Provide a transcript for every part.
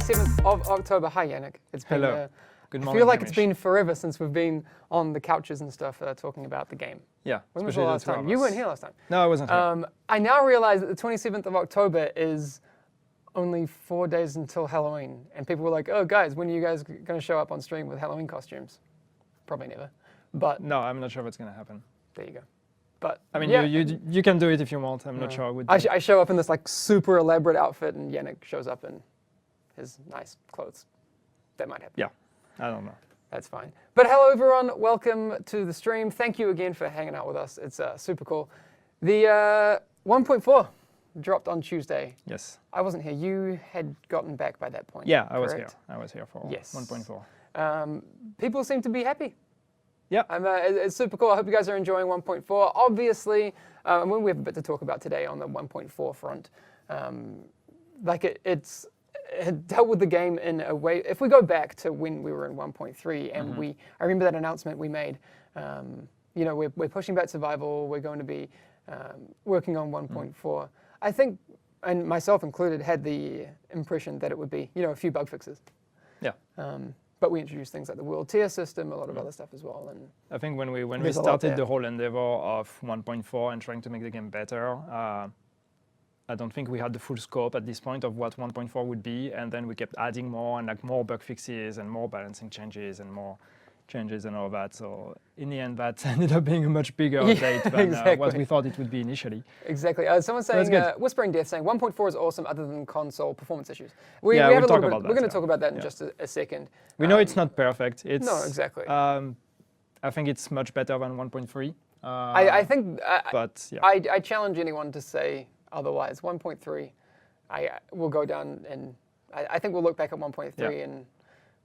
27th of October. Hi, Yannick. It's been, Hello. Good morning. I feel like it's been forever since we've been on the couches and stuff talking about the game. Yeah. When was the last time? You weren't here last time. No, I wasn't here. I now realize that the 27th of October is only 4 days until Halloween. And people were like, oh, guys, when are you guys going to show up on stream with Halloween costumes? Probably never. But No, I'm not sure what's going to happen. there you go. But I mean, yeah, you can do it if you want. I'm not sure I would. I show up in this like super elaborate outfit, and Yannick shows up in his nice clothes. That might happen. Yeah, I don't know. That's fine. But hello, everyone. Welcome to the stream. Thank you again for hanging out with us. It's super cool. The 1.4 dropped on Tuesday. Yes. I wasn't here. You had gotten back by that point. Yeah, I was here. correct? I was here for Yes. 1.4. People seem to be happy. Yeah. It's super cool. I hope you guys are enjoying 1.4. Obviously, and we have a bit to talk about today on the 1.4 front. It dealt with the game in a way. If we go back to when we were in 1.3, and I remember that announcement we made. We're pushing back survival. We're going to be working on 1.4. I think, and myself included, had the impression that it would be, a few bug fixes. Yeah. But we introduced things like the world tier system, a lot of other stuff as well. And I think when we There's a lot started there. the whole endeavor of 1.4 and trying to make the game better, I don't think we had the full scope at this point of what 1.4 would be, and then we kept adding more and like more bug fixes and more balancing changes and more changes and all that. So in the end, that ended up being a much bigger update than exactly. what we thought it would be initially. Exactly. Someone's saying, Whispering Death saying 1.4 is awesome other than console performance issues. We'll talk about that, We're going to talk about that in just a second. We know it's not perfect. It's, No, exactly. I think it's much better than 1.3. I think, but yeah. I challenge anyone to say otherwise. 1.3, will go down, and I think we'll look back at 1.3 and,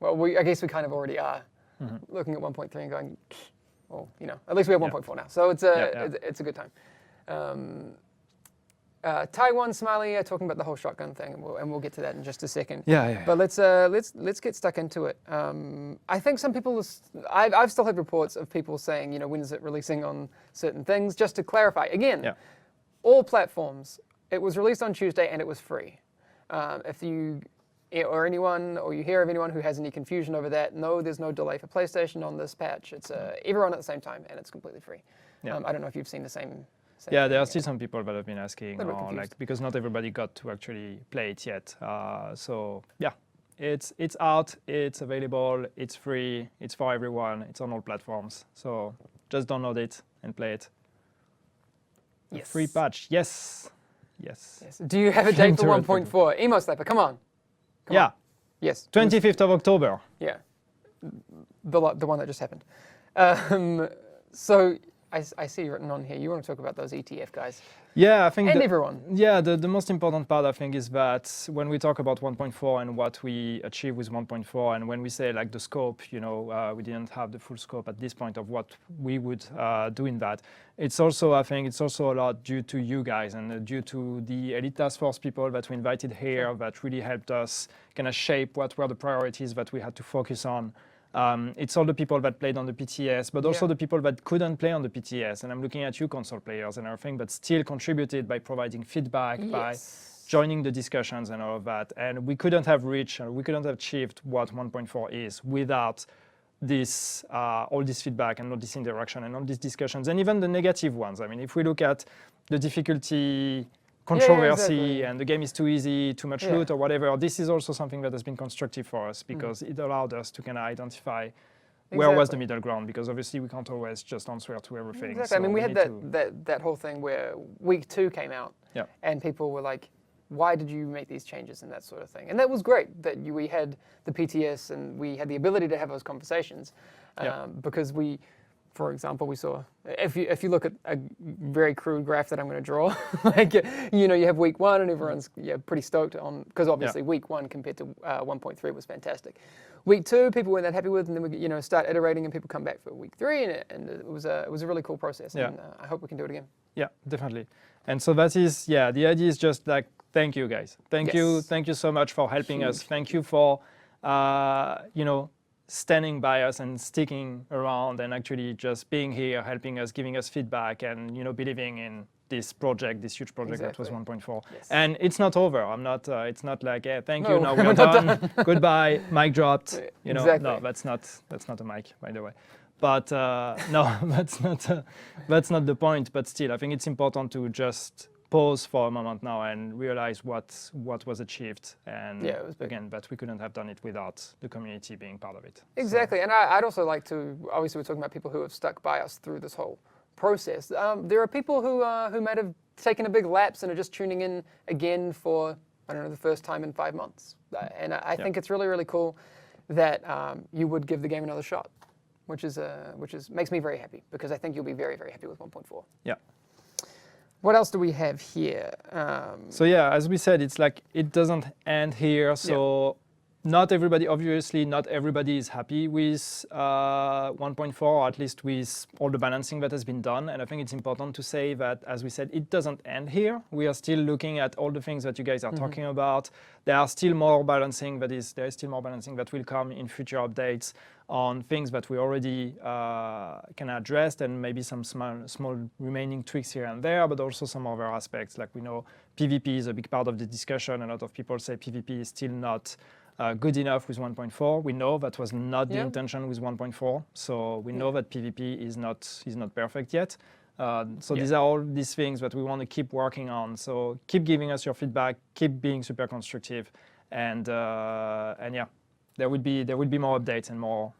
well, I guess we kind of already are looking at 1.3 and going, well, at least we have 1.4 now. So it's a good time. Taiwan Smiley talking about the whole shotgun thing, and we'll get to that in just a second. Yeah. But let's get stuck into it. I think some people, I've still had reports of people saying, when is it releasing on certain things? Just to clarify, again, all platforms. It was released on Tuesday and it was free. If you or anyone, or you hear of anyone who has any confusion over that, no, there's no delay for PlayStation on this patch. It's everyone at the same time, and it's completely free. Yeah. I don't know if you've seen the same Yeah, thing. there are still some people that have been asking, A little bit confused. because not everybody got to actually play it yet. So yeah, it's out, it's available, it's free, it's for everyone, it's on all platforms. So just download it and play it. A Yes. free patch, yes. Do you have a date for Interrupted. 1.4? Emo Slapper, come on. Come Yeah, on. Yes. 25th of October. Yeah. The one that just happened. So I see written on here, you want to talk about those ETF guys. Yeah, I think And everyone. Yeah, the most important part I think is that when we talk about 1.4 and what we achieve with 1.4, and when we say like the scope, we didn't have the full scope at this point of what we would do in that. It's also, I think, it's also a lot due to you guys and due to the Elite Task Force people that we invited here that really helped us kind of shape what were the priorities that we had to focus on. It's all the people that played on the PTS, but also the people that couldn't play on the PTS. And I'm looking at you, console players and everything, but still contributed by providing feedback, by joining the discussions and all of that. And we couldn't have reached, or we couldn't have achieved what 1.4 is without this, all this feedback and all this interaction and all these discussions, and even the negative ones. I mean, if we look at the difficulty, controversy, and the game is too easy, too much loot or whatever, this is also something that has been constructive for us because it allowed us to kind of identify where was the middle ground, because obviously we can't always just answer to everything. Exactly. So I mean, we had that whole thing where week 2 came out and people were like, why did you make these changes and that sort of thing? And that was great that we had the PTS and we had the ability to have those conversations because we, for example, we saw, if you look at a very crude graph that I'm going to draw, you have week 1 and everyone's pretty stoked on, because obviously week 1 compared to 1.3 was fantastic. Week 2, people weren't that happy with, and then we start iterating and people come back for week 3, and it was a really cool process, and I hope we can do it again. Yeah, definitely. And so that is, the idea is just like, thank you guys. Thank you so much for helping us. Thank you for, standing by us and sticking around and actually just being here, helping us, giving us feedback and, believing in this project, this huge project that was Exactly. 1.4. Yes. And it's not over. I'm not. It's not like, hey, thank No, you. Now we're we're not done. Goodbye. Mic dropped. You know, Exactly. no, that's not a mic, by the way. But no, that's not the point. But still, I think it's important to just pause for a moment now and realize what was achieved. And Yeah, it was big. again, that we couldn't have done it without the community being part of it. Exactly, and I'd also like to, obviously we're talking about people who have stuck by us through this whole process. There are people who might have taken a big lapse and are just tuning in again for, I don't know, the first time in 5 months. And I think it's really, really cool that you would give the game another shot, which is makes me very happy, because I think you'll be very, very happy with 1.4. Yeah. What else do we have here? So yeah, as we said, it's like it doesn't end here. So not everybody is happy with 1.4, or at least with all the balancing that has been done. And I think it's important to say that, as we said, it doesn't end here. We are still looking at all the things that you guys are talking about. There is still more balancing that will come in future updates on things that we already can address, and maybe some small remaining tweaks here and there, but also some other aspects. Like, we know PvP is a big part of the discussion. A lot of people say PvP is still not good enough with 1.4. We know that was not the intention with 1.4. So we know that PvP is not perfect yet. So these are all these things that we want to keep working on. So keep giving us your feedback, keep being super constructive, and yeah, there will be more updates and more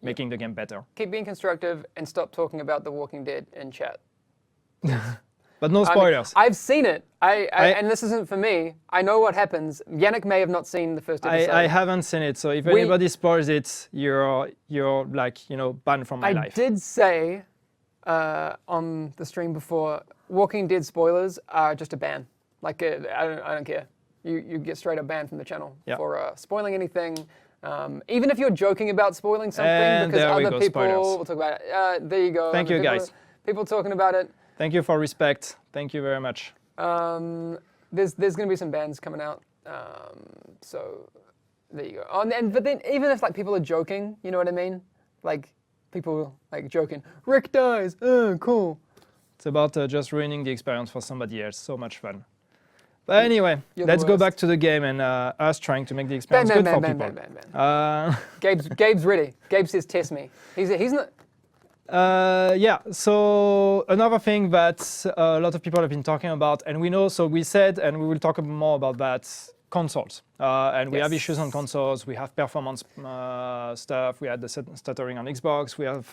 making the game better. Keep being constructive and stop talking about The Walking Dead in chat. But no spoilers. I've seen it. And this isn't for me. I know what happens. Yannick may have not seen the first episode. I haven't seen it, so if anybody spoils it, you're like, you know, banned from my life. I did say on the stream before, Walking Dead spoilers are just a ban. Like, I don't care. You get straight up banned from the channel for spoiling anything. Even if you're joking about spoiling something, and because other people spoilers. will talk about it. There you go. Thank you, guys. People talking about it. Thank you for respect. Thank you very much. There's going to be some bans coming out. So there you go. But then even if like people are joking, you know what I mean? Like people like joking. Rick dies. Cool. It's about just ruining the experience for somebody else. So much fun. But anyway, let's go back to the game and us trying to make the experience good for people. Gabe's ready. Gabe says, "Test me." He's not. Yeah, so another thing that a lot of people have been talking about, and we know, so we said, and we will talk more about that, consoles. And we have issues on consoles, we have performance stuff, we had the stuttering on Xbox, we have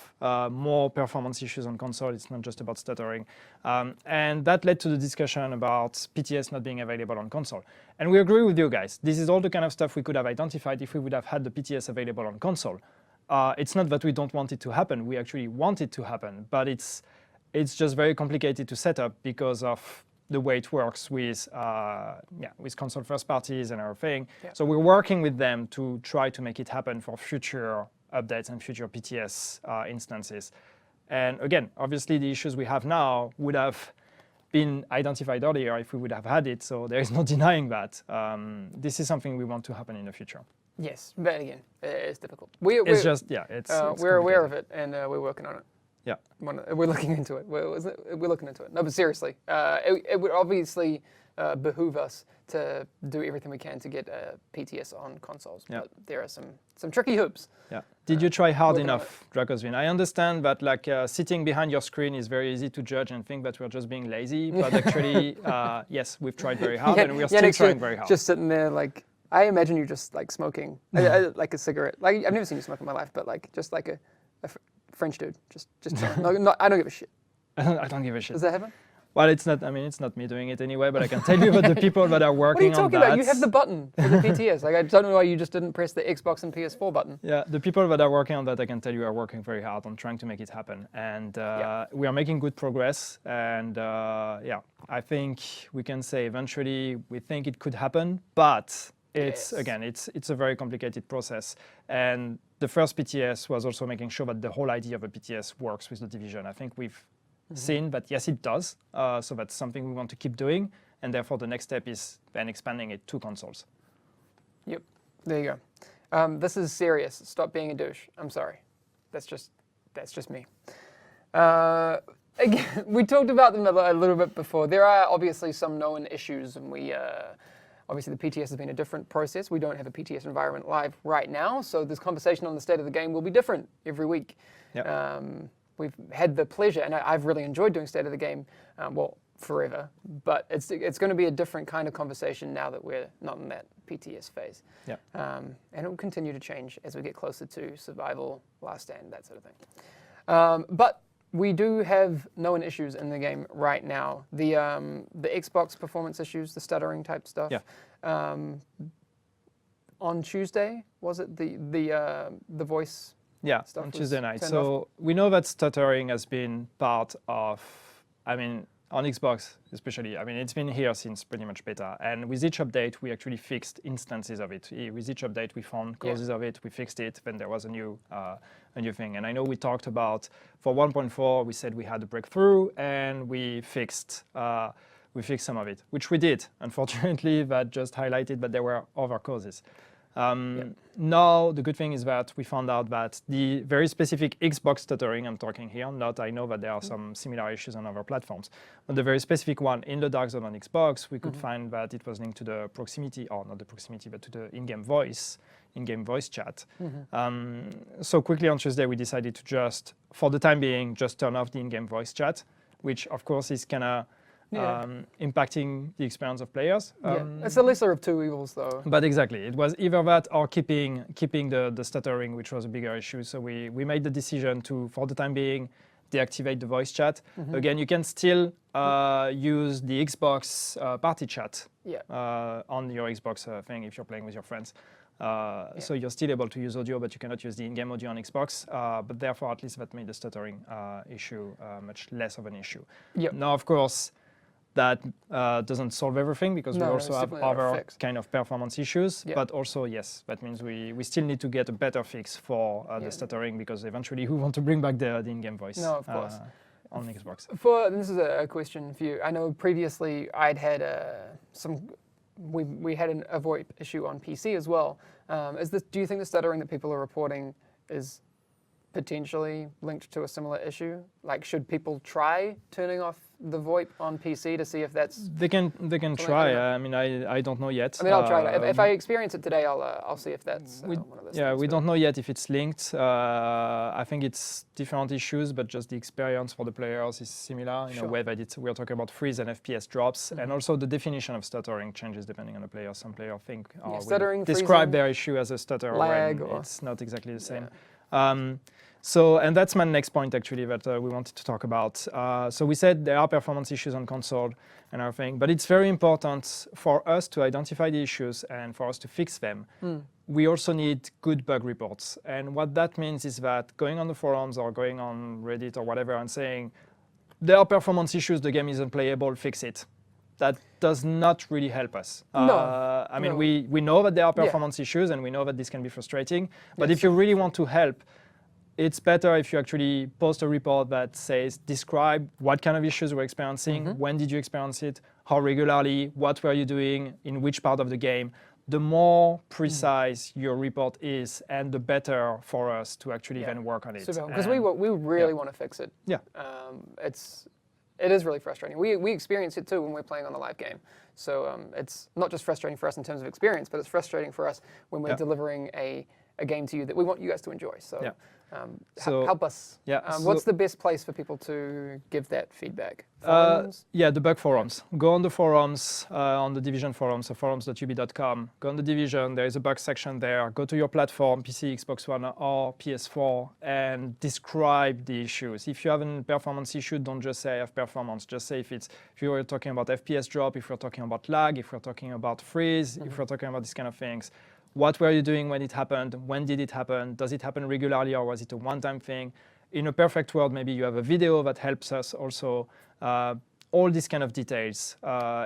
more performance issues on console, it's not just about stuttering. And that led to the discussion about PTS not being available on console. And we agree with you guys, this is all the kind of stuff we could have identified if we would have had the PTS available on console. It's not that we don't want it to happen. We actually want it to happen, but it's just very complicated to set up because of the way it works with console first parties and everything. Yeah. So we're working with them to try to make it happen for future updates and future PTS instances. And again, obviously the issues we have now would have been identified earlier if we would have had it. So there is no denying that. This is something we want to happen in the future. Yes, but again, it's difficult. We're aware of it, and we're working on it. Yeah, we're looking into it. We're looking into it. No, but seriously, it would obviously behoove us to do everything we can to get PTS on consoles. Yeah. But there are some tricky hoops. Yeah. Did you try hard enough, Dracosvin? I understand that like sitting behind your screen is very easy to judge and think that we're just being lazy, but actually, yes, we've tried very hard, and we're still trying very hard. Just sitting there like. I imagine you just like smoking, like a cigarette. Like I've never seen you smoke in my life, but like just like a French dude, just no, I don't give a shit. I don't give a shit. Does that happen? Well, it's not. I mean, it's not me doing it anyway. But I can tell you that the people that are working on that. What are you talking about? You have the button for the PTS. Like I don't know why you just didn't press the Xbox and PS4 button. Yeah, the people that are working on that, I can tell you, are working very hard on trying to make it happen, and we are making good progress. And yeah, I think we can say eventually we think it could happen, but. Again, it's a very complicated process, and the first PTS was also making sure that the whole idea of a PTS works with the Division. I think we've seen that yes, it does. So that's something we want to keep doing, and therefore the next step is then expanding it to consoles. Yep, there you go. This is serious. Stop being a douche. I'm sorry. That's just me. again, we talked about them a little bit before. There are obviously some known issues, and obviously the PTS has been a different process. We don't have a PTS environment live right now, so this conversation on the state of the game will be different every week. Yep. We've had the pleasure, and I've really enjoyed doing state of the game, forever, but it's going to be a different kind of conversation now that we're not in that PTS phase. Yep. And it will continue to change as we get closer to survival, last stand, that sort of thing. But we do have known issues in the game right now. The Xbox performance issues, the stuttering type stuff. Yeah. On Tuesday, was it the voice? Yeah, stuff on Tuesday night. turned So off? we know that stuttering has been part of, on Xbox especially, it's been here since pretty much beta. And with each update, we actually fixed instances of it. With each update, we found causes of it, we fixed it, then there was a new thing. And I know we talked about, for 1.4, we said we had a breakthrough, and we fixed some of it, which we did. Unfortunately, that just highlighted that there were other causes. Now, the good thing is that we found out that the very specific Xbox stuttering, I'm talking here, I know that there are some similar issues on other platforms, but the very specific one in the dark zone on Xbox, we could find that it was linked to the proximity, or not the proximity, but to the in-game voice chat. So quickly on Tuesday, we decided to just, for the time being, just turn off the in-game voice chat, which of course is kind of impacting the experience of players. It's the lesser of two evils, though. But exactly, it was either that or keeping the stuttering, which was a bigger issue. So we made the decision to, for the time being, deactivate the voice chat. Again, you can still use the Xbox party chat on your Xbox thing if you're playing with your friends. So you're still able to use audio, but you cannot use the in-game audio on Xbox. But therefore, at least that made the stuttering issue much less of an issue. Now, of course, that doesn't solve everything, because we also have other kind of performance issues. But also, yes, that means we still need to get a better fix for the stuttering, because eventually we want to bring back the in-game voice. No, of course. On Xbox. This is a question for you. I know previously I'd had we had a VoIP issue on PC as well. Do you think the stuttering that people are reporting is potentially linked to a similar issue? Like, should people try turning off the VoIP on PC to see if that's... They can try. I don't know yet. I'll try it. If I experience it today, I'll see if that's one of those things. We don't know yet if it's linked. I think it's different issues, but just the experience for the players is similar in a way that we're talking about freeze and FPS drops, and also the definition of stuttering changes depending on the player. Some players think stuttering, describe their issue as a stutter, lag, when it's not exactly the same. And that's my next point, actually, that we wanted to talk about. So we said there are performance issues on console and everything, but it's very important for us to identify the issues and for us to fix them. We also need good bug reports. And what that means is that going on the forums or going on Reddit or whatever and saying, there are performance issues, the game isn't playable, fix it. That does not really help us. We know that there are performance issues, and we know that this can be frustrating. But if you really want to help, it's better if you actually post a report that says, describe what kind of issues you're experiencing, when did you experience it, how regularly, what were you doing, in which part of the game. The more precise your report is, and the better for us to actually then work on it. Because we really want to fix it. It is really frustrating. We experience it too when we're playing on a live game. So it's not just frustrating for us in terms of experience, but it's frustrating for us when we're delivering a game to you that we want you guys to enjoy. So, help us. What's the best place for people to give that feedback? Forums? The bug forums. Go on the forums, on the Division forums, so forums.ub.com. Go on the Division, there is a bug section there. Go to your platform, PC, Xbox One, or PS4, and describe the issues. If you have a performance issue, don't just say I have performance. Just say if you were talking about FPS drop, if we're talking about lag, if we're talking about freeze, if we're talking about these kind of things. What were you doing when it happened? When did it happen? Does it happen regularly, or was it a one-time thing? In a perfect world, maybe you have a video that helps us also. All these kind of details.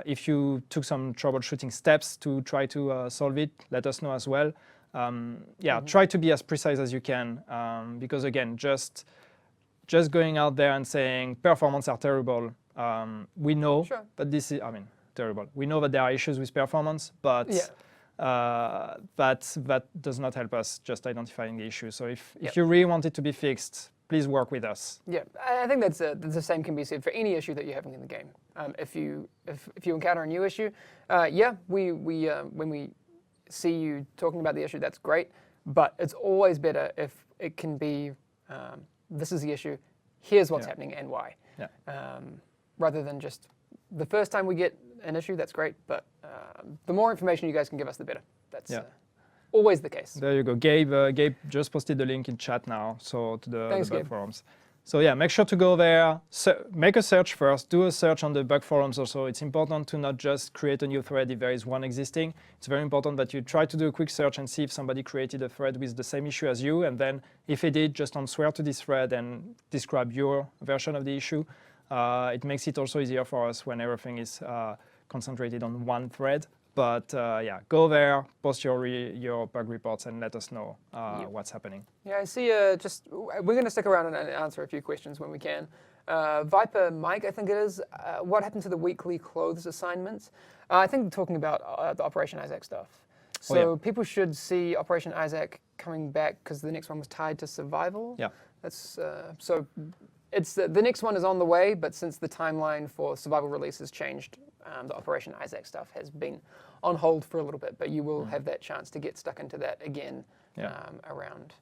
If you took some troubleshooting steps to try to solve it, let us know as well. Try to be as precise as you can, because again, just going out there and saying performance are terrible, we know that this is, terrible. We know that there are issues with performance, but that does not help us just identifying the issue. So if you really want it to be fixed, please work with us. Yeah, I think that's the same can be said for any issue that you're having in the game. If you encounter a new issue, when we see you talking about the issue, that's great. But it's always better if it can be, this is the issue, here's what's happening and why. Yeah. Rather than just the first time we get an issue, that's great. But the more information you guys can give us, the better. That's always the case. There you go. Gabe just posted the link in chat now, so to the bug forums. So yeah, make sure to go there, make a search first, do a search on the bug forums also. It's important to not just create a new thread if there is one existing. It's very important that you try to do a quick search and see if somebody created a thread with the same issue as you, and then if they did, just answer to this thread and describe your version of the issue. It makes it also easier for us when everything is concentrated on one thread. But yeah, go there, post your bug reports, and let us know what's happening. Yeah, I see. We're going to stick around and answer a few questions when we can. Viper Mike, I think it is. What happened to the weekly clothes assignments? I think talking about the Operation Isaac stuff. So people should see Operation Isaac coming back because the next one was tied to survival. Yeah. That's so. It's the next one is on the way, but since the timeline for survival release has changed, the Operation Isaac stuff has been on hold for a little bit. But you will have that chance to get stuck into that again around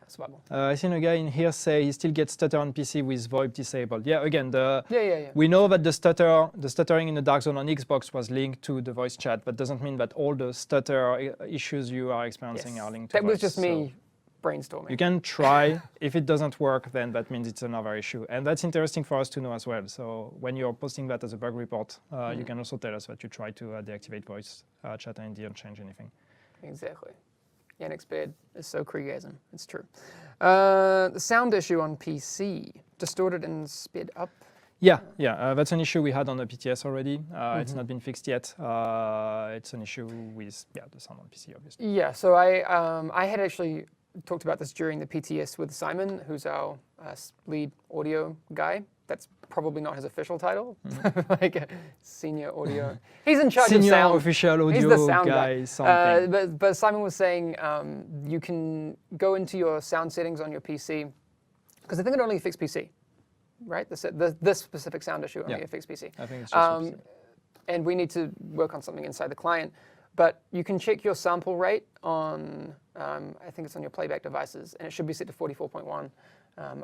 survival. I seen a guy in here say he still gets stutter on PC with VoIP disabled. Yeah, again, yeah. We know that the stuttering in the dark zone on Xbox was linked to the voice chat, but doesn't mean that all the stutter issues you are experiencing are linked to that voice. was just me brainstorming. You can try. If it doesn't work, then that means it's another issue. And that's interesting for us to know as well. So when you're posting that as a bug report, you can also tell us that you try to deactivate voice chat and didn't change anything. Exactly. Yannick's bed is so Kriegasm. It's true. The sound issue on PC, distorted and sped up. Yeah, that's an issue we had on the PTS already. It's not been fixed yet. It's an issue with the sound on PC, obviously. Yeah, so I had actually talked about this during the PTS with Simon, who's our lead audio guy. That's probably not his official title, like a senior audio. He's in charge of sound. Senior official audio He's the sound guy, something. But Simon was saying you can go into your sound settings on your PC, because I think it only affects PC, right? This specific sound issue only affects PC. I think it's just PC. And we need to work on something inside the client. But you can check your sample rate on, I think it's on your playback devices, and it should be set to 44.1.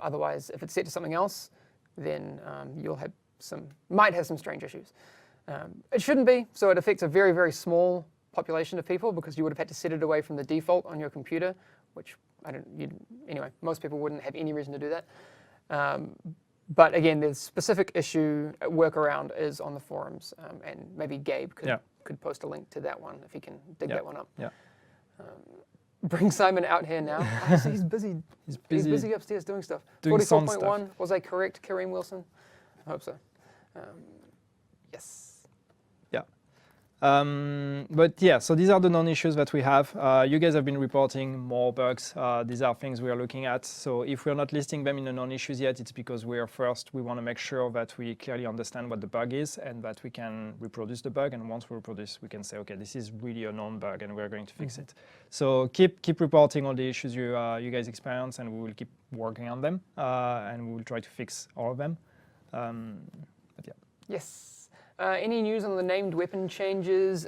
Otherwise, if it's set to something else, then you'll have might have some strange issues. It shouldn't be, so it affects a very, very small population of people because you would have had to set it away from the default on your computer, which anyway, most people wouldn't have any reason to do that. But again, the specific issue workaround is on the forums, and maybe Gabe could post a link to that one if he can dig that one up. Yeah. Bring Simon out here now. I see he's busy. He's busy upstairs doing stuff. 44.1, was I correct, Kareem Wilson? I hope so. Yes. Yeah. But yeah, so these are the non-issues that we have. You guys have been reporting more bugs. These are things we are looking at. So if we're not listing them in the non-issues yet, it's because we want to make sure that we clearly understand what the bug is and that we can reproduce the bug. And once we reproduce, we can say, okay, this is really a known bug and we're going to fix it. So keep reporting all the issues you guys experience, and we will keep working on them, and we will try to fix all of them. But yeah. Yes. Any news on the named weapon changes?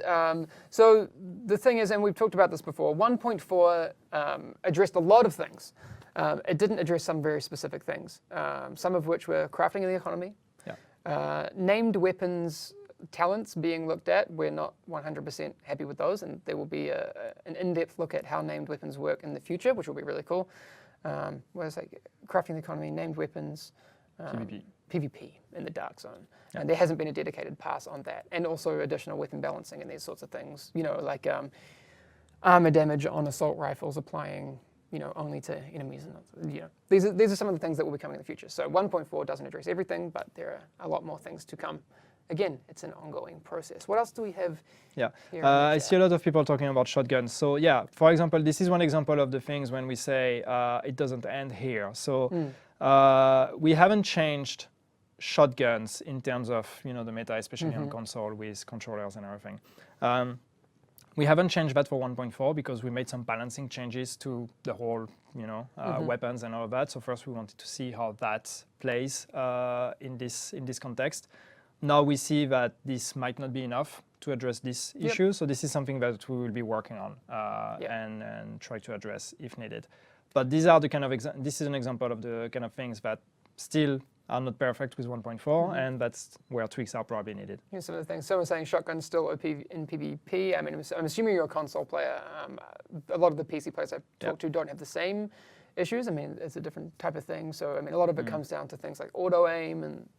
So the thing is, and we've talked about this before, 1.4 addressed a lot of things. It didn't address some very specific things, some of which were crafting in the economy. Yeah. Named weapons talents being looked at, we're not 100% happy with those, and there will be an in-depth look at how named weapons work in the future, which will be really cool. What is it? Crafting the economy, named weapons. PvP in the dark zone. Yeah. And there hasn't been a dedicated pass on that. And also additional weapon balancing and these sorts of things. Like armor damage on assault rifles applying, only to enemies. And, these are some of the things that will be coming in the future. So 1.4 doesn't address everything, but there are a lot more things to come. Again, it's an ongoing process. What else do we have? Yeah, I see a lot of people talking about shotguns. So yeah, for example, this is one example of the things when we say it doesn't end here. So we haven't changed shotguns in terms of the meta, especially on console with controllers and everything. We haven't changed that for 1.4 because we made some balancing changes to the whole, weapons and all of that. So first we wanted to see how that plays in this context. Now we see that this might not be enough to address this issue. So this is something that we will be working on and try to address if needed. But these are the kind of this is an example of the kind of things that still are not perfect with 1.4, and that's where tweaks are probably needed. Here's some of the things. Someone saying shotgun's still OP in PvP. I mean, I'm assuming you're a console player. A lot of the PC players I've talked to don't have the same issues. I mean, it's a different type of thing. So, I mean, a lot of it comes down to things like auto-aim, and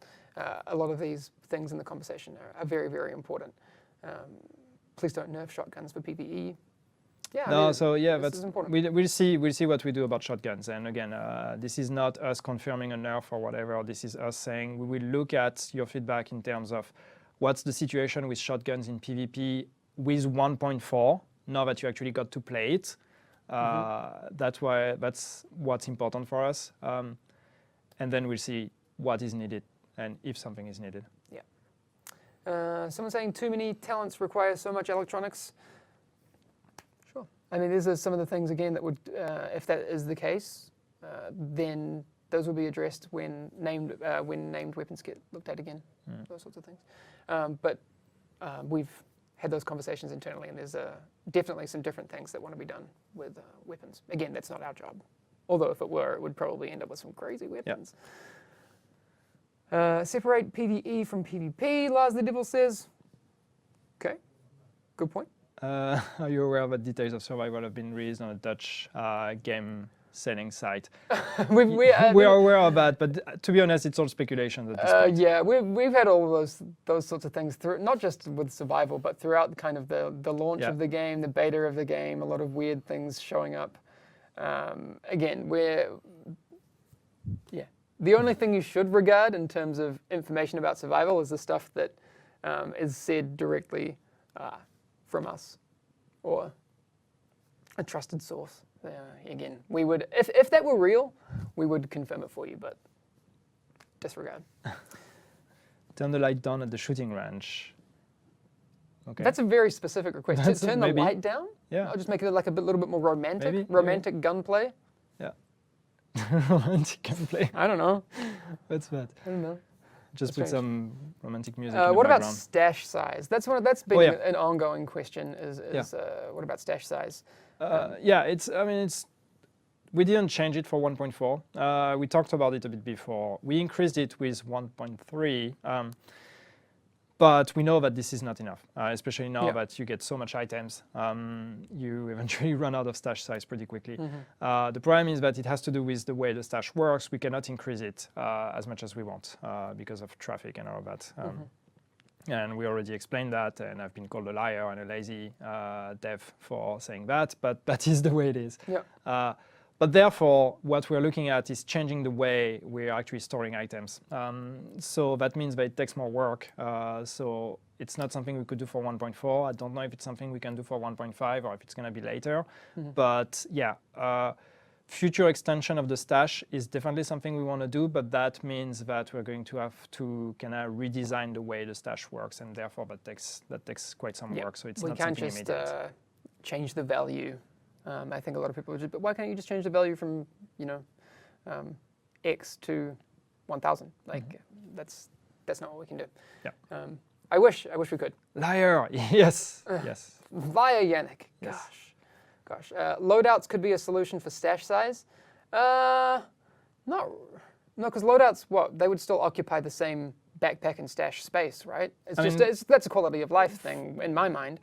a lot of these things in the conversation are very, very important. Please don't nerf shotguns for PvE. Yeah, no, I mean, so yeah, this that's is important. we'll see what we do about shotguns. And again, this is not us confirming a nerf or whatever. This is us saying we will look at your feedback in terms of what's the situation with shotguns in PvP with 1.4. Now that you actually got to play it, that's what's important for us. And then we'll see what is needed and if something is needed. Yeah. Someone saying too many talents require so much electronics. I mean, these are some of the things, again, that would, if that is the case, then those will be addressed when named weapons get looked at again, those sorts of things. But we've had those conversations internally, and there's definitely some different things that want to be done with weapons. Again, that's not our job. Although if it were, it would probably end up with some crazy weapons. Separate PvE from PvP, Lars the Devil says. Okay, good point. Are you aware that details of survival have been released on a Dutch game selling site? We are aware of that, but to be honest, it's all speculation at this point. Yeah, we've had all of those sorts of things through, not just with survival, but throughout kind of the launch of the game, the beta of the game, a lot of weird things showing up. Again, the only thing you should regard in terms of information about survival is the stuff that is said directly from us or a trusted source. Again, we would, if that were real, we would confirm it for you, but disregard. Turn the light down at the shooting range. Okay. That's a very specific request. Turn the light down? Yeah. I'll just make it like a little bit more romantic. Maybe. Romantic gunplay? Yeah. Romantic gunplay. I don't know. What's that? I don't know. Just put some romantic music in the what background. about stash size? That's been an ongoing question. What about stash size? We didn't change it for 1.4. We talked about it a bit before. We increased it with 1.3, but we know that this is not enough, especially now that you get so much items. You eventually run out of stash size pretty quickly. The problem is that it has to do with the way the stash works. We cannot increase it as much as we want because of traffic and all of that. And we already explained that, and I've been called a liar and a lazy dev for saying that, but that is the way it is. Yeah. But therefore, what we're looking at is changing the way we're actually storing items. So that means that it takes more work. So it's not something we could do for 1.4. I don't know if it's something we can do for 1.5 or if it's going to be later. But yeah, future extension of the stash is definitely something we want to do, but that means that we're going to have to kind of redesign the way the stash works, and therefore that takes quite some work. So it's not something immediate. We can't just change the value. I think a lot of people are just, but why can't you just change the value from, X to 1,000? Like that's not what we can do. Yeah. I wish we could. Liar. Yes. Yes. Liar, Yannick. Yes. Gosh. Loadouts could be a solution for stash size. No, because loadouts, they would still occupy the same backpack and stash space, right? That's a quality of life thing in my mind.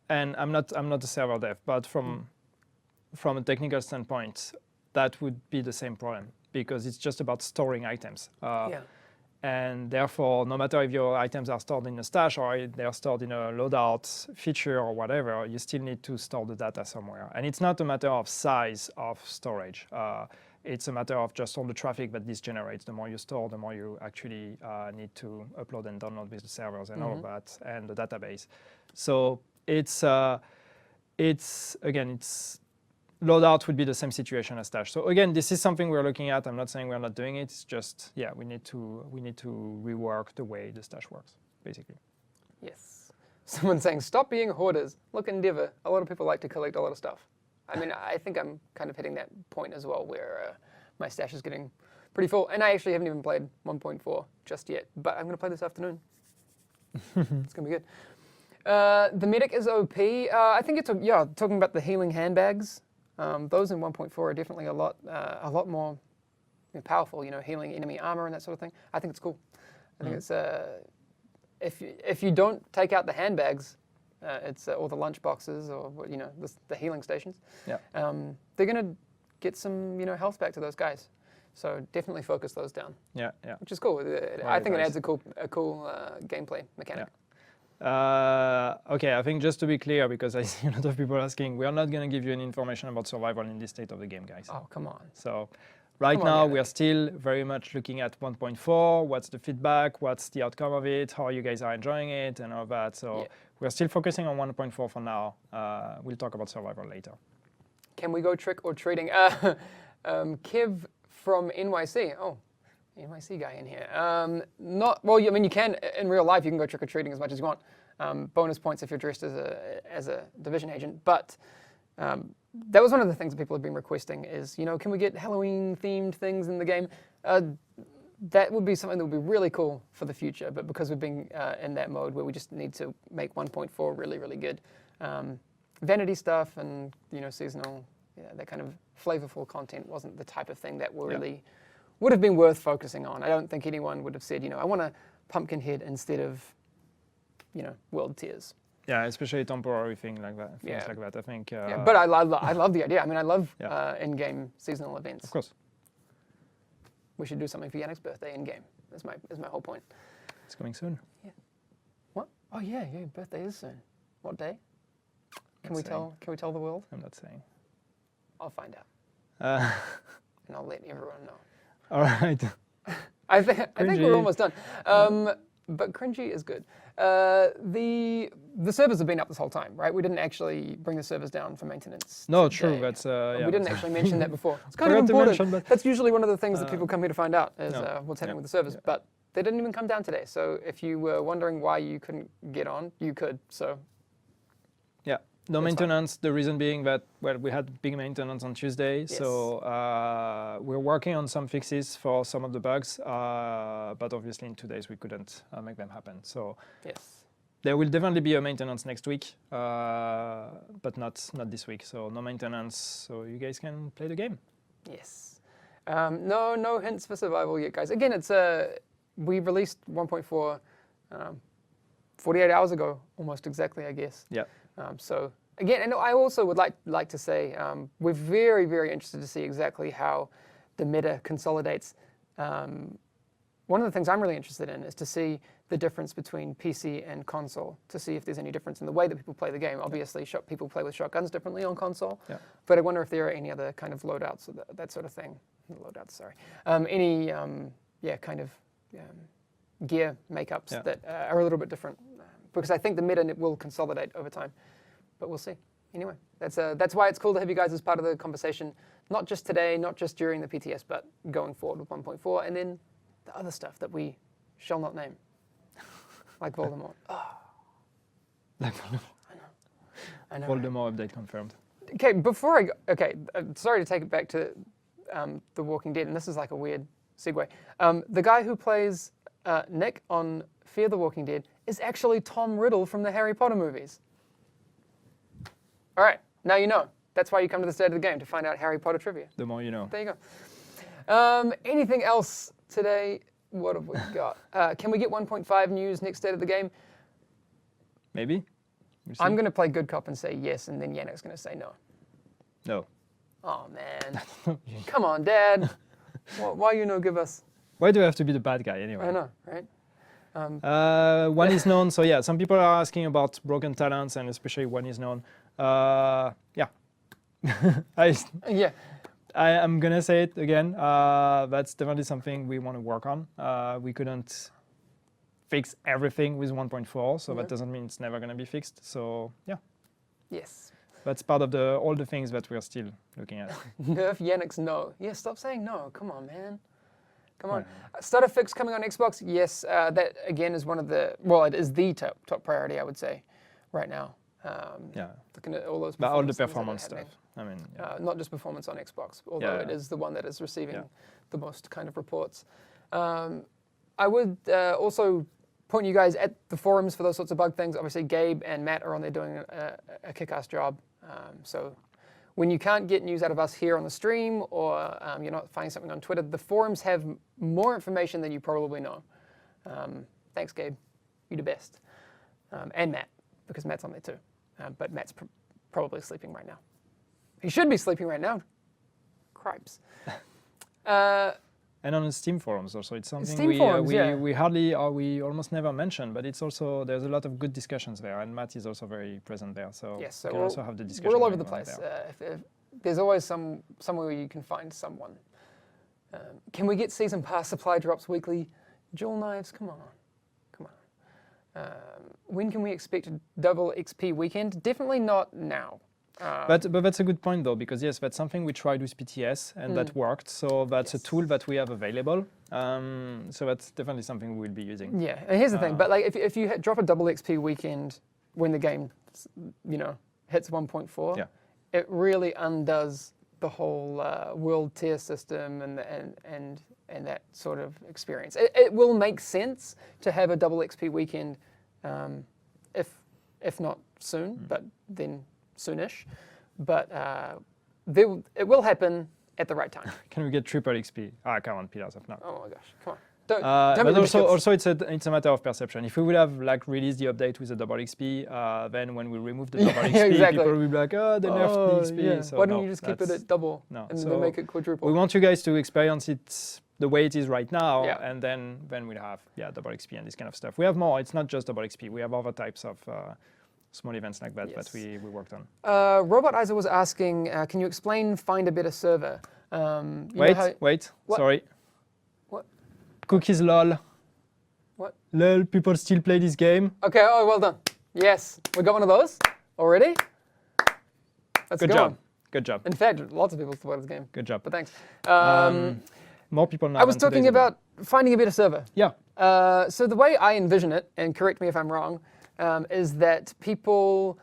And I'm not a server dev, but from a technical standpoint, that would be the same problem because it's just about storing items. And therefore, no matter if your items are stored in a stash or they're stored in a loadout feature or whatever, you still need to store the data somewhere. And it's not a matter of size of storage. It's a matter of just all the traffic that this generates. The more you store, the more you actually need to upload and download with the servers and all of that, and the database. So it's loadout would be the same situation as stash. So again, this is something we're looking at. I'm not saying we're not doing it. It's just we need to rework the way the stash works, basically. Yes. Someone's saying, stop being hoarders. Look, Endeavor. A lot of people like to collect a lot of stuff. I mean, I think I'm kind of hitting that point as well where my stash is getting pretty full. And I actually haven't even played 1.4 just yet, but I'm going to play this afternoon. It's going to be good. The medic is OP. I think it's, talking about the healing handbags. Those in 1.4 are definitely a lot more powerful, healing enemy armor and that sort of thing. I think it's cool. I think it's, if you don't take out the handbags, it's or the lunch boxes or the healing stations. Yeah. They're gonna get some health back to those guys. So definitely focus those down. Yeah, yeah. Which is cool. I think it adds a cool gameplay mechanic. Yeah. Okay, I think just to be clear, because I see a lot of people asking, we are not going to give you any information about survival in this state of the game, guys. Oh, come on. So right now, we are still very much looking at 1.4. What's the feedback? What's the outcome of it? How you guys are enjoying it and all that. So we're still focusing on 1.4 for now. We'll talk about survival later. Can we go trick or treating? Kev from NYC. Oh, NYC guy in here. I mean, you can, in real life, you can go trick or treating as much as you want. Bonus points if you're dressed as a division agent. But that was one of the things that people have been requesting is, can we get Halloween-themed things in the game? That would be something that would be really cool for the future. But because we've been in that mode where we just need to make 1.4 really, really good, vanity stuff and seasonal, that kind of flavorful content wasn't the type of thing that really would have been worth focusing on. I don't think anyone would have said, I want a pumpkin head instead of, world tiers. Yeah, especially temporary things like that. Like that, I think. But I love the idea. I mean, I love in-game seasonal events. Of course. We should do something for Yannick's birthday in-game. Is my whole point. It's coming soon. Yeah. What? Oh yeah, your birthday is soon. What day? Can we tell the world? I'm not saying. I'll find out. And I'll let everyone know. All right. I think we're almost done. But cringy is good. The servers have been up this whole time, right? We didn't actually bring the servers down for maintenance. No, today. true. That's we didn't actually mention that before. It's kind of important. That's usually one of the things that people come here to find out is what's happening with the servers. But they didn't even come down today. So if you were wondering why you couldn't get on, you could. So yeah. No maintenance, the reason being that, we had big maintenance on Tuesday, yes. So we're working on some fixes for some of the bugs, but obviously in 2 days we couldn't make them happen. So yes. There will definitely be a maintenance next week, but not this week. So no maintenance, so you guys can play the game. Yes. No hints for survival yet, guys. Again, we released 1.4 48 hours ago, almost exactly, I guess. Yeah. So again, and I also would like to say we're very, very interested to see exactly how the meta consolidates. One of the things I'm really interested in is to see the difference between PC and console, to see if there's any difference in the way that people play the game. Obviously, people play with shotguns differently on console, but I wonder if there are any other kind of loadouts or that sort of thing. Loadouts, sorry. Any kind of gear makeups that are a little bit different. Because I think the meta will consolidate over time, but we'll see. Anyway, that's why it's cool to have you guys as part of the conversation, not just today, not just during the PTS, but going forward with 1.4, and then the other stuff that we shall not name, like Voldemort. Oh. Like Voldemort. I know. Voldemort update confirmed. Okay, sorry to take it back to The Walking Dead, and this is like a weird segue. The guy who plays Nick on Fear the Walking Dead is actually Tom Riddle from the Harry Potter movies. All right, now you know. That's why you come to the state of the game, to find out Harry Potter trivia. The more you know. There you go. Anything else today? What have we got? Can we get 1.5 news next state of the game? Maybe. I'm going to play good cop and say yes, and then Yannick's going to say no. No. Oh, man. Come on, Dad. Why you no give us? Why do I have to be the bad guy anyway? I know, right? One is known, so yeah, some people are asking about broken talents, and especially one is known. Yeah. I'm gonna say it again. That's definitely something we want to work on. We couldn't fix everything with 1.4, so that doesn't mean it's never gonna be fixed. So yeah. Yes. That's part of all the things that we're still looking at. Nerf Yannick's no. Yeah, stop saying no. Come on, man. Come on. Stutter fix coming on Xbox? Yes, that again is one of the, it is the top priority, I would say. right now. Looking at all those but all the performance things that are performance stuff. happening. I mean, Not just performance on Xbox, although it is the one that is receiving the most kind of reports. I would also point you guys at the forums for those sorts of bug things. Obviously, Gabe and Matt are on there doing a kick-ass job. So when you can't get news out of us here on the stream, or you're not finding something on Twitter, the forums have more information than you probably know. Thanks, Gabe. You're the best. And Matt, because Matt's on there too. But Matt's probably sleeping right now. He should be sleeping right now. Cripes. And on the Steam forums also, it's something we hardly or we almost never mention, but it's also, there's a lot of good discussions there, and Matt is also very present there, so yes, so we can also have the discussion. We're all over the place. If there's always somewhere where you can find someone. Can we get Season Pass supply drops weekly? Jewel Knives, come on. When can we expect a double XP weekend? Definitely not now. But that's a good point though, because yes, that's something we tried with PTS and that worked. So that's a tool that we have available. So that's definitely something we'll be using. Yeah, and here's the thing. But like, if you drop a double XP weekend when the game, hits 1.4, it really undoes the whole world tier system and that sort of experience. It will make sense to have a double XP weekend, if not soon, but then soonish. But it will happen at the right time. Can we get triple XP? Come on, Pillars of Now. Oh my gosh, come on. But also it's a matter of perception. If we would have like released the update with a double XP, then when we remove the double XP, people will be like, oh, they nerfed the XP. Yeah. So why don't you just keep it at double and then make it quadruple? We want you guys to experience it the way it is right now, and then we'll have double XP and this kind of stuff. We have more. It's not just double XP. We have other types of small events like that that we worked on. Robot Isa was asking, can you explain Find a Better Server? Wait. What? Sorry. What? Cookies lol. What? Lol, people still play this game. Okay, well done. Yes, we got one of those already. That's Good job. Good job. In fact, lots of people play this game. Good job. But thanks. More people now. I was talking about finding a better server. Yeah. So the way I envision it, and correct me if I'm wrong, is that people,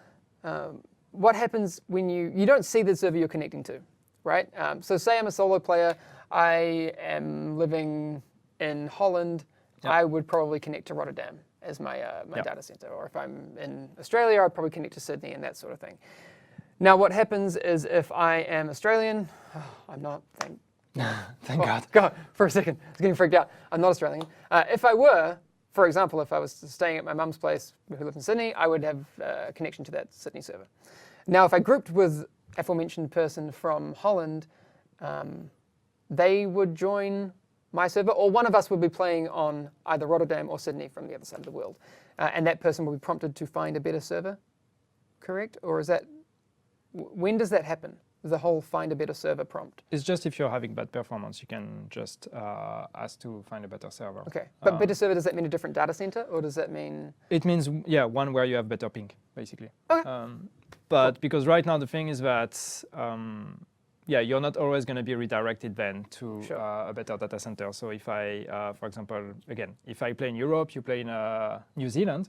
what happens when you don't see the server you're connecting to, right? So say I'm a solo player, I am living in Holland, I would probably connect to Rotterdam as my data center. Or if I'm in Australia, I'd probably connect to Sydney and that sort of thing. Now what happens is if I am Australian, I'm not, thank God. God, for a second, I was getting freaked out. I'm not Australian. If I were, for example, if I was staying at my mum's place who lived in Sydney, I would have a connection to that Sydney server. Now, if I grouped with aforementioned person from Holland, they would join my server, or one of us would be playing on either Rotterdam or Sydney from the other side of the world. And that person will be prompted to find a better server, correct? Or is that, when does that happen? The whole find a better server prompt? It's just if you're having bad performance, you can just ask to find a better server. Okay, but better server, does that mean a different data center, or does that mean? It means, one where you have better ping, basically. Okay. But because right now the thing is that, you're not always going to be redirected then to a better data center. So if I, for example, again, if I play in Europe, you play in New Zealand,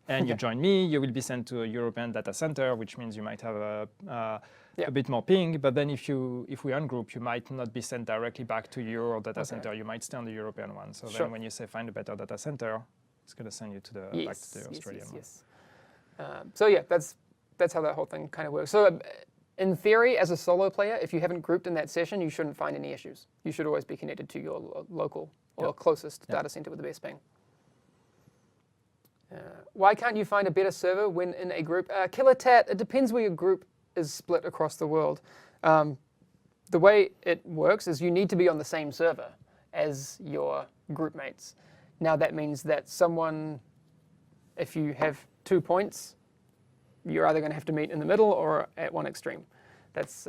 and you join me, you will be sent to a European data center, which means you might have a bit more ping. But then if we ungroup, you might not be sent directly back to your data center. You might stay on the European one. So then when you say find a better data center, it's going to send you to the back to the Australian one. So yeah, that's how that whole thing kind of works. So in theory, as a solo player, if you haven't grouped in that session, you shouldn't find any issues. You should always be connected to your local or closest data center with the best ping. Why can't you find a better server when in a group? Killer Tat, it depends where your group is split across the world. The way it works is you need to be on the same server as your group mates. Now that means that someone, if you have 2 points, you're either going to have to meet in the middle or at one extreme. That's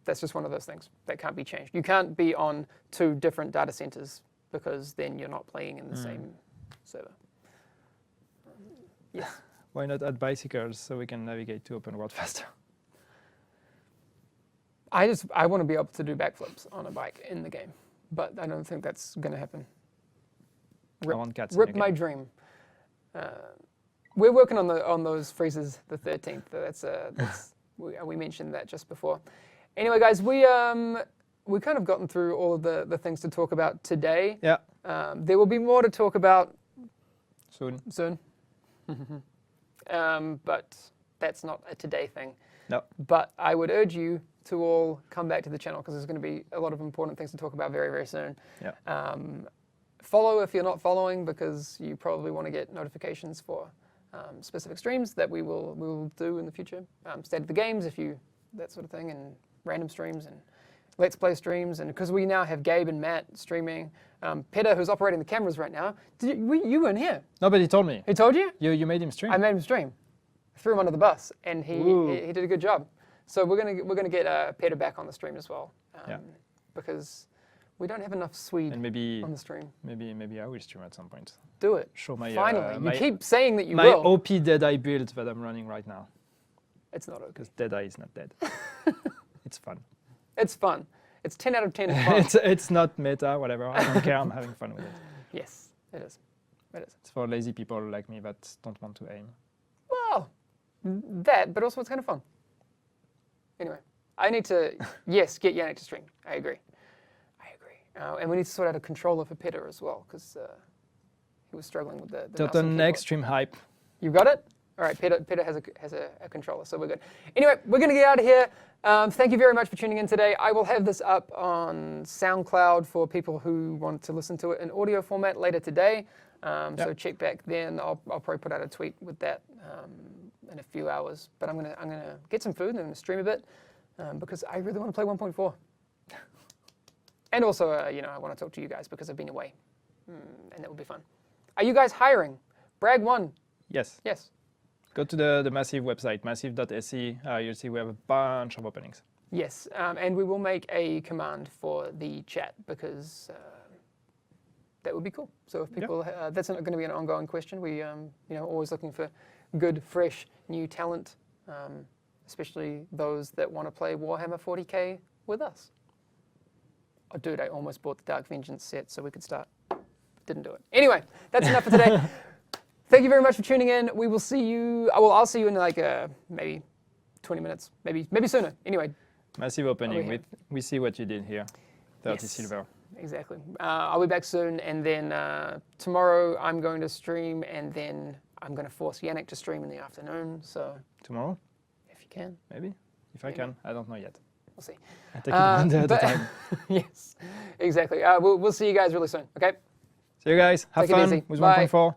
just one of those things that can't be changed. You can't be on 2 different data centers because then you're not playing in the same server. Yes. Why not add bicycles so we can navigate to open world faster? I want to be able to do backflips on a bike in the game, but I don't think that's going to happen. I want cats. Rip my dream. we're working on those freezes the 13th. That's we mentioned that just before. Anyway, guys, we kind of gotten through all of the things to talk about today. Yeah. There will be more to talk about soon. But that's not a today thing. No. But I would urge you to all come back to the channel because there's going to be a lot of important things to talk about very, very soon. Yeah. Follow if you're not following because you probably want to get notifications for specific streams that we will do in the future. State of the games, that sort of thing, and random streams and Let's Play streams. And because we now have Gabe and Matt streaming, Peter, who's operating the cameras right now, you weren't here. Nobody told me. He told you? You made him stream. I made him stream. Threw him under the bus, and he did a good job. So we're gonna get Peter back on the stream as well, because we don't have enough Swede on the stream. Maybe I will stream at some point. Do it. Show my finally. You keep saying that you my will. My OP Deadeye build that I'm running right now. It's not okay. Because Deadeye is not dead. It's fun. It's fun. It's 10 out of 10. It's fun. It's not meta, whatever. I don't care. I'm having fun with it. Yes, it is. It is. It's for lazy people like me that don't want to aim. Well, that, but also it's kind of fun. Anyway, I need to, get Yannick to stream. I agree. And we need to sort out a controller for Peter as well, because he was struggling with the mouse and next stream hype. You got it? All right, Peter has a controller, so we're good. Anyway, we're going to get out of here. Thank you very much for tuning in today. I will have this up on SoundCloud for people who want to listen to it in audio format later today. So check back then. I'll probably put out a tweet with that in a few hours. But I'm gonna get some food and I'm gonna stream a bit because I really want to play 1.4. And also, I want to talk to you guys because I've been away, and that would be fun. Are you guys hiring? Brag1. Yes. Yes. Go to the Massive website, massive.se. You'll see we have a bunch of openings. Yes, and we will make a command for the chat because that would be cool. So if people, that's not going to be an ongoing question. We, always looking for good, fresh, new talent, especially those that want to play Warhammer 40k with us. Oh, dude, I almost bought the Dark Vengeance set so we could start. Didn't do it. Anyway, that's enough for today. Thank you very much for tuning in. We will see you. Well, I'll see you in like maybe 20 minutes, maybe sooner. Anyway. Massive opening. We see what you did here. 30 yes, silver. Exactly. I'll be back soon, and then tomorrow I'm going to stream, and then I'm going to force Yannick to stream in the afternoon. So tomorrow, if you can, maybe. If I can, I don't know yet. We'll see. I take it one day at a time. Yes, exactly. We'll see you guys really soon. Okay. See you guys. Have fun with 1.4.